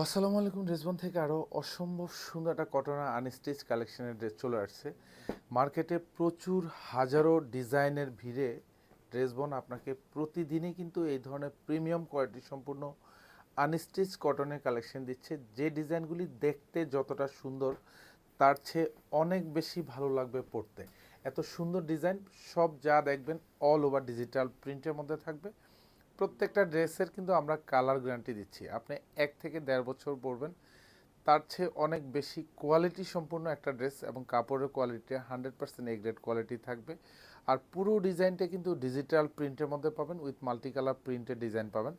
আসসালামু আলাইকুম। ড্রেসবন থেকে আরও অসম্ভব সুন্দর একটা কটনের আনস্টিচ কালেকশনের ড্রেস চলে আসছে মার্কেটে। প্রচুর হাজারো ডিজাইনের ভিড়ে ড্রেসবন আপনাকে প্রতিদিনই কিন্তু এই ধরনের প্রিমিয়াম কোয়ালিটি সম্পূর্ণ আনস্টিচ কটনের কালেকশন দিচ্ছে। যে ডিজাইনগুলি দেখতে যতটা সুন্দর তার চেয়ে অনেক বেশি ভালো লাগবে পড়তে। এত সুন্দর ডিজাইন, সব যা দেখবেন অল ওভার ডিজিটাল প্রিন্টের মধ্যে থাকবে। প্রত্যেকটা ড্রেসের কিন্তু আমরা কালার গ্যারান্টি দিচ্ছি। আপনি 1 থেকে 1.5 বছর পরবেন, তার চেয়ে অনেক বেশি কোয়ালিটি সম্পূর্ণ একটা ড্রেস, এবং কাপড়ের কোয়ালিটি 100% এ গ্রেড কোয়ালিটি থাকবে। আর পুরো ডিজাইনটা কিন্তু ডিজিটাল প্রিন্টের মধ্যে পাবেন, উইথ মাল্টি কালার প্রিন্টের ডিজাইন পাবেন।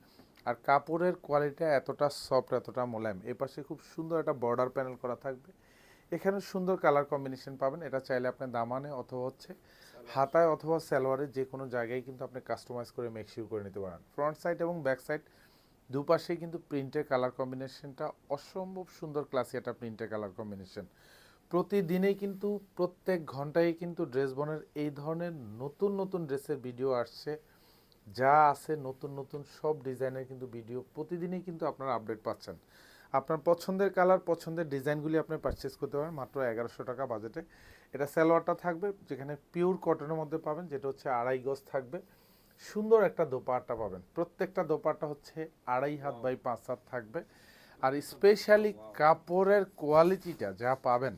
আর কাপড়ের কোয়ালিটিটা এতটা সফট, এতটা মোলায়েম। এপাশে খুব সুন্দর একটা বর্ডার প্যানেল করা থাকবে। এখানে সুন্দর কালার কম্বিনেশন পাবেন। এটা চাইলে আপনি দামানে অথবা হাতায় অথবা সালোয়ারে যে কোনো জায়গায় কিন্তু আপনি কাস্টমাইজ করে মেকশিওর করে নিতে পারেন। ফ্রন্ট সাইড এবং ব্যাক সাইড দুপাশেই কিন্তু প্রিন্টের কালার কম্বিনেশনটা অসম্ভব সুন্দর, ক্লাসি একটা প্রিন্টের কালার কম্বিনেশন। প্রতিদিনেই কিন্তু প্রত্যেক ঘন্টায় কিন্তু ড্রেস বনের এই ধরনের নতুন নতুন ড্রেসের ভিডিও আসছে। যা আছে নতুন নতুন সব ডিজাইনের কিন্তু ভিডিও প্রতিদিনই কিন্তু আপনারা আপডেট পাচ্ছেন। আপনার পছন্দের কালার, পছন্দের ডিজাইনগুলি আপনি পারচেস করতে পারেন মাত্র 1100 টাকা বাজেটে। এটা সালোয়ারটা থাকবে যেখানে পিওর কটনের মধ্যে পাবেন, যেটা হচ্ছে 2.5 গজ থাকবে। সুন্দর একটা দোপাট্টা পাবেন। প্রত্যেকটা দোপাট্টা হচ্ছে 2.5 হাত বাই 5 হাত থাকবে। আর স্পেশালি কাপড়ের কোয়ালিটিটা যা পাবেন,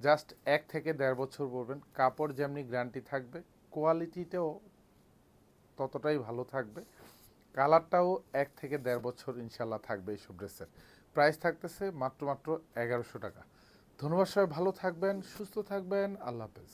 জাস্ট 1 থেকে 1.5 বছর পরবেন। কাপড় যেমনি গ্যারান্টি থাকবে, কোয়ালিটিটাও ততটাই ভালো থাকবে। কালারটাও 1 থেকে 1.5 বছর ইনশাল্লাহ থাকবে এইসব ড্রেসের। প্রাইস থাকতেছে মাত্র 1100 টাকা। ধন্যবাদ, সবাই ভালো থাকবেন, সুস্থ থাকবেন, আল্লাহ হাফেজ।